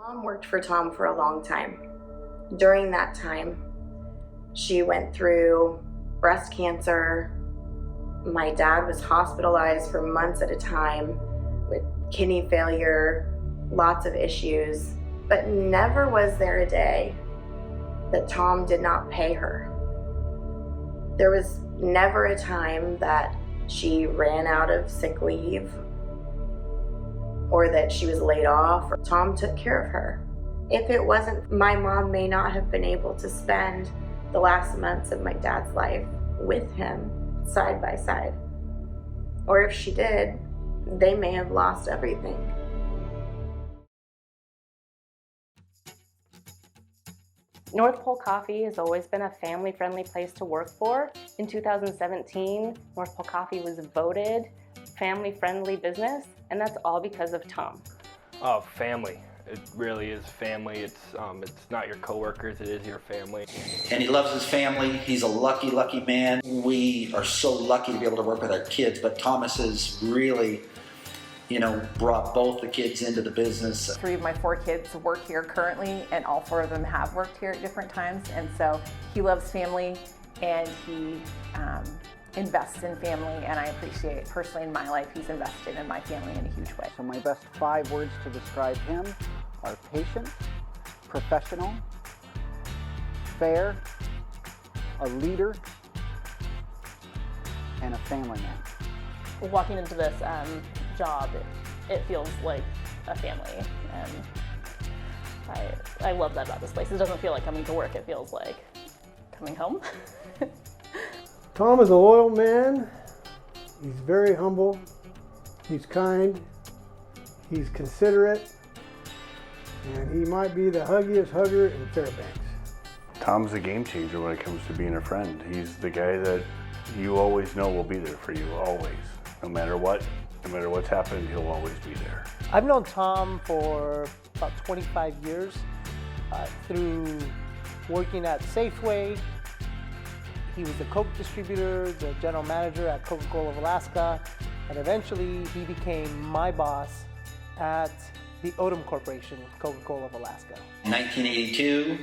Mom worked for Tom for a long time. During that time, she went through breast cancer. My dad was hospitalized for months at a time with kidney failure, lots of issues, but never was there a day that Tom did not pay her. There was never a time that she ran out of sick leave or that she was laid off. Tom took care of her. If it wasn't, my mom may not have been able to spend the last months of my dad's life with him side by side. Or if she did, they may have lost everything. North Pole Coffee has always been a family-friendly place to work for. In 2017, North Pole Coffee was voted family-friendly business, and that's all because of Tom. Oh, family. It really is family. It's not your coworkers, it is your family. And he loves his family. He's a lucky, lucky man. We are so lucky to be able to work with our kids, but Thomas has really, brought both the kids into the business. 3 of my 4 kids work here currently, and all 4 of them have worked here at different times. And so he loves family, and he invests in family, and I appreciate personally in my life, he's invested in my family in a huge way. So my best 5 words to describe him are patient, professional, fair, a leader, and a family man. Walking into this job, it feels like a family, and I love that about this place. It doesn't feel like coming to work, it feels like coming home. Tom is a loyal man. He's very humble. He's kind. He's considerate. And he might be the huggiest hugger in Fairbanks. Tom's a game changer when it comes to being a friend. He's the guy that you always know will be there for you, always. No matter what, no matter what's happened, he'll always be there. I've known Tom for about 25 years through working at Safeway. He was the Coke distributor, the general manager at Coca-Cola of Alaska, and eventually he became my boss at the Odom Corporation, Coca-Cola of Alaska. In 1982,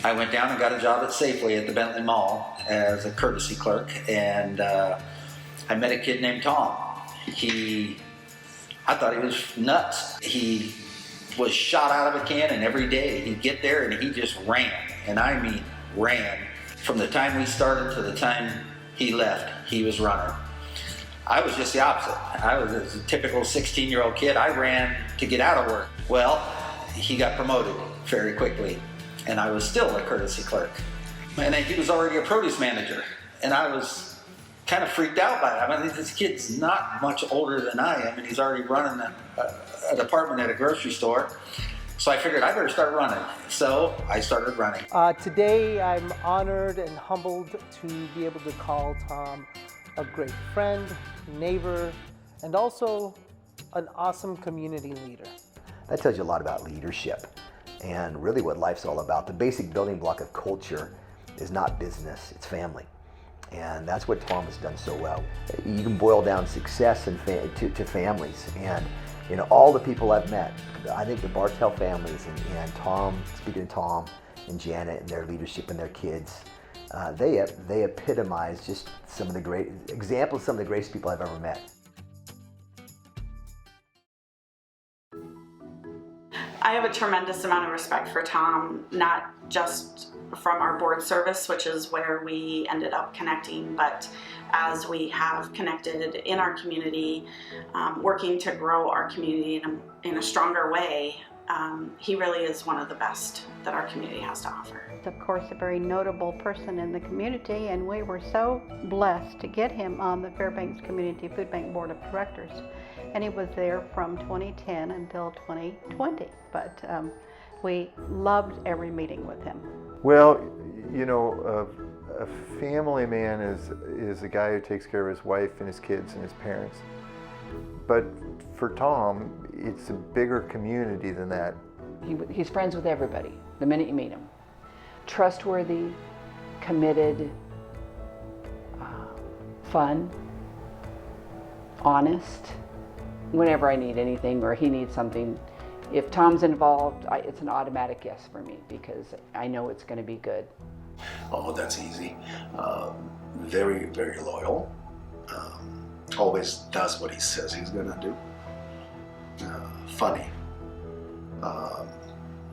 I went down and got a job at Safeway at the Bentley Mall as a courtesy clerk, and I met a kid named Tom. I thought he was nuts. He was shot out of a cannon every day. He'd get there and he just ran, and I mean ran. From the time we started to the time he left, he was running. I was just the opposite. I was a typical 16-year-old kid. I ran to get out of work. Well, he got promoted very quickly, and I was still a courtesy clerk. And then he was already a produce manager, and I was kind of freaked out by it. I mean, this kid's not much older than I am, and he's already running a department at a grocery store. So I figured I better start running. So I started running. Today, I'm honored and humbled to be able to call Tom a great friend, neighbor, and also an awesome community leader. That tells you a lot about leadership and really what life's all about. The basic building block of culture is not business, it's family. And that's what Tom has done so well. You can boil down success to families. And all the people I've met, I think the Bartel families and Tom, speaking of Tom and Janet and their leadership and their kids, they epitomize just some of the great examples, some of the greatest people I've ever met. I have a tremendous amount of respect for Tom, not just from our board service, which is where we ended up connecting, but as we have connected in our community, working to grow our community in a stronger way. He really is one of the best that our community has to offer. Of course, a very notable person in the community, and we were so blessed to get him on the Fairbanks Community Food Bank Board of Directors. And he was there from 2010 until 2020, but we loved every meeting with him. Well, a family man is a guy who takes care of his wife and his kids and his parents. But for Tom, it's a bigger community than that. He's friends with everybody the minute you meet him. Trustworthy, committed, fun, honest. Whenever I need anything or he needs something, If Tom's involved, it's an automatic yes for me because I know it's going to be good. Oh, that's easy. Very, very loyal. Always does what he says he's gonna do. Funny.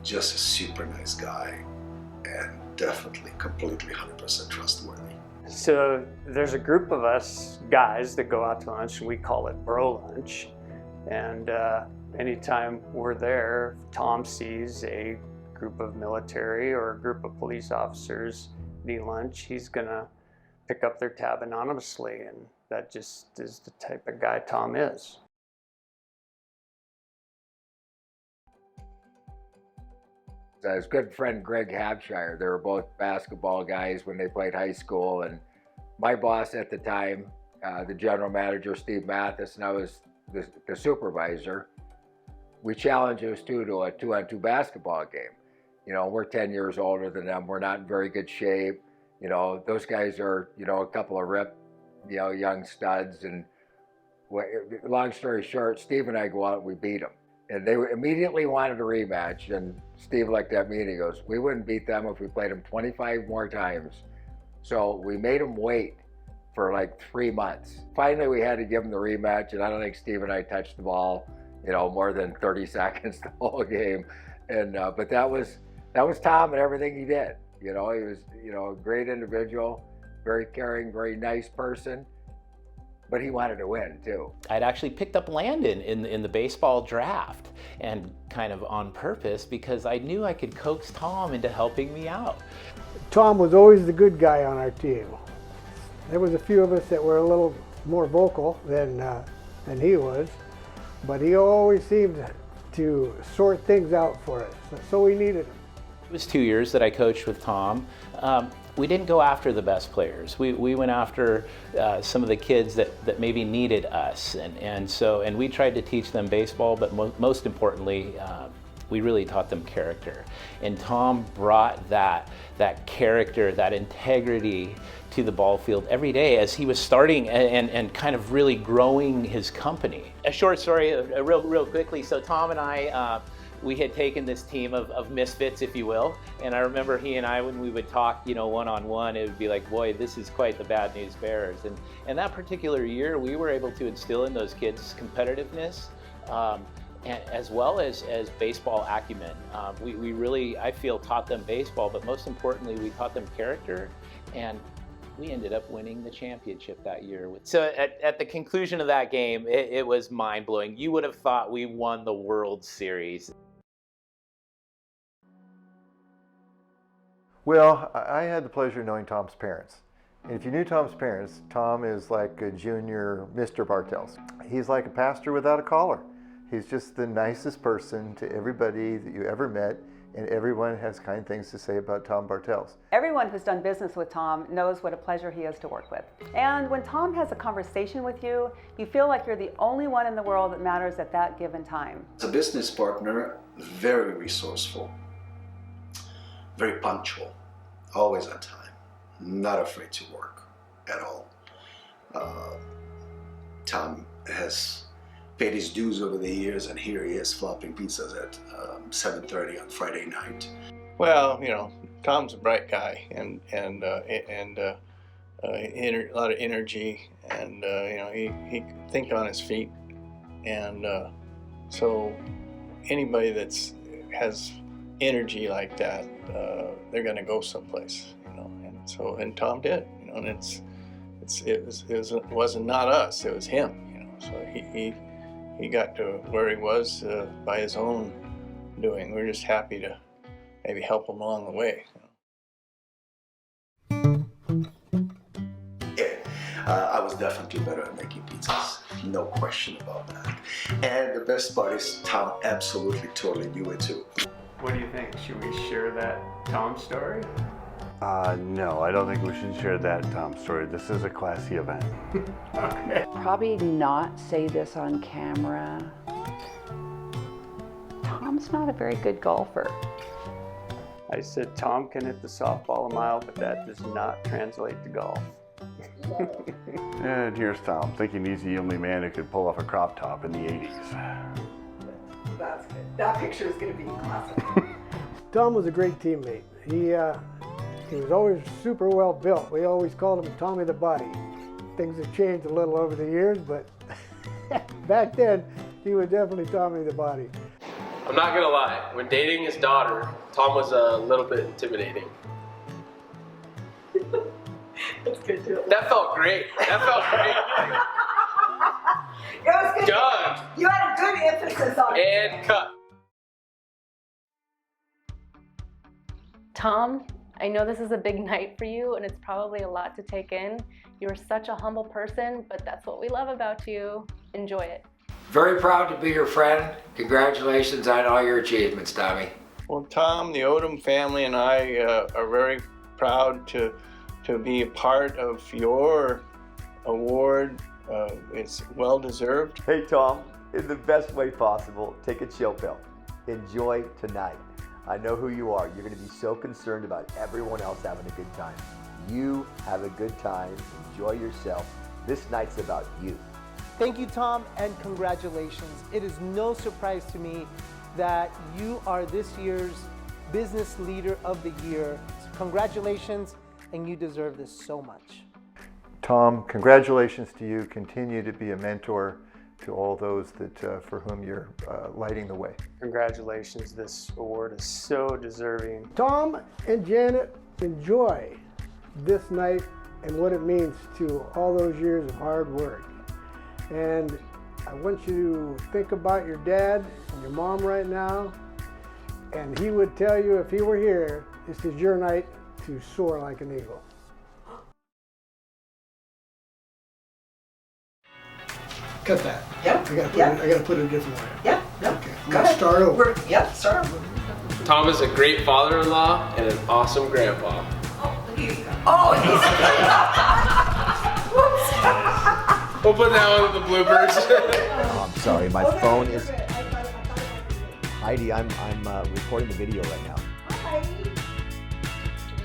Just a super nice guy, and definitely completely 100% trustworthy. So there's a group of us guys that go out to lunch, and we call it bro lunch. And anytime we're there, if Tom sees a group of military or a group of police officers need lunch, he's gonna pick up their tab anonymously, and that just is the type of guy Tom is. His good friend Greg Hampshire, they were both basketball guys when they played high school, and my boss at the time, the general manager Steve Mathis, and I was the supervisor, we challenged those two to a 2-on-2 basketball game. You know, we're 10 years older than them, we're not in very good shape. You know, those guys are, you know, a couple of ripped, you know, young studs, and long story short, Steve and I go out and we beat them. And they immediately wanted a rematch, and Steve looked at me and he goes, we wouldn't beat them if we played them 25 more times. So we made them wait for like 3 months. Finally, we had to give them the rematch, and I don't think Steve and I touched the ball, you know, more than 30 seconds the whole game. And but that was Tom and everything he did. You know, he was, you know, a great individual, very caring, very nice person. But he wanted to win too. I'd actually picked up Landon in the baseball draft, and kind of on purpose because I knew I could coax Tom into helping me out. Tom was always the good guy on our team. There was a few of us that were a little more vocal than he was, but he always seemed to sort things out for us, so we needed him. It was 2 years that I coached with Tom. We didn't go after the best players. We went after some of the kids that maybe needed us, and we tried to teach them baseball, but most importantly, we really taught them character. And Tom brought that character, that integrity to the ball field every day as he was starting and kind of really growing his company. A short story, real quickly. So Tom and I, we had taken this team of misfits, if you will, and I remember he and I, when we would talk, you know, one-on-one, it would be like, boy, this is quite the bad news bears. And that particular year, we were able to instill in those kids competitiveness, as well as baseball acumen. We really, I feel, taught them baseball, but most importantly, we taught them character, and we ended up winning the championship that year. So at the conclusion of that game, it was mind-blowing. You would have thought we won the World Series. Well, I had the pleasure of knowing Tom's parents. And if you knew Tom's parents, Tom is like a junior Mr. Bartels. He's like a pastor without a collar. He's just the nicest person to everybody that you ever met, and everyone has kind things to say about Tom Bartels. Everyone who's done business with Tom knows what a pleasure he is to work with. And when Tom has a conversation with you, you feel like you're the only one in the world that matters at that given time. As a business partner, very resourceful, very punctual, always on time, not afraid to work at all. Tom has paid his dues over the years, and here he is flopping pizzas at 7:30 on Friday night. Well, you know, Tom's a bright guy, and a lot of energy, and you know, he can think on his feet, and so anybody has energy like that, they're going to go someplace, you know, and Tom did, you know, and it wasn't not us, it was him, you know, so he got to where he was by his own doing. We're just happy to maybe help him along the way. Yeah, I was definitely better at making pizzas, no question about that. And the best part is Tom absolutely, totally knew it too. What do you think? Should we share that Tom story? No, I don't think we should share that Tom story. This is a classy event. Okay. Probably not say this on camera. Tom's not a very good golfer. I said Tom can hit the softball a mile, but that does not translate to golf. And here's Tom, thinking he's the only man who could pull off a crop top in the 80s. That's good. That picture is going to be classic. Tom was a great teammate. He was always super well built. We always called him Tommy the Body. Things have changed a little over the years, but back then, he was definitely Tommy the Body. I'm not gonna lie, when dating his daughter, Tom was a little bit intimidating. That's good too. That felt great. That felt great. It was good. Done. You had a good emphasis on it. And cut. Tom, I know this is a big night for you and it's probably a lot to take in. You're such a humble person, but that's what we love about you. Enjoy it. Very proud to be your friend. Congratulations on all your achievements, Tommy. Well, Tom, the Odom family and I are very proud to be a part of your award. It's well deserved. Hey Tom, in the best way possible, take a chill pill. Enjoy tonight. I know who you are. You're going to be so concerned about everyone else having a good time. You have a good time. Enjoy yourself. This night's about you. Thank you, Tom, and congratulations. It is no surprise to me that you are this year's Business Leader of the Year. So congratulations, and you deserve this so much. Tom, congratulations to you. Continue to be a mentor to all those that for whom you're lighting the way. Congratulations, this award is so deserving. Tom and Janet, enjoy this night and what it means to all those years of hard work. And I want you to think about your dad and your mom right now, and he would tell you if he were here, this is your night to soar like an eagle. Cut that. Yep. I gotta put it a different way. Yeah. No. Okay. I'm gonna start over. Yep. Start over. Tom is a great father-in-law and an awesome grandpa. Oh, We'll put that one in the bloopers. Oh, I'm sorry, my phone is... Heidi, I'm recording the video right now. Hi.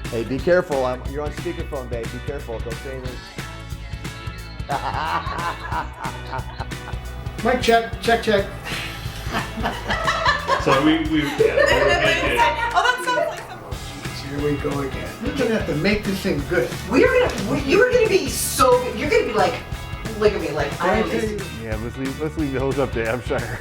Hey, be careful. You're on speakerphone, babe. Be careful. Don't say anything. Mic check. So we Oh, that sounds like something. Here we go again. We're gonna have to make this thing good. You are gonna be so good. You're gonna be like, look at me, like I am. Yeah, let's leave the hose up to Hampshire.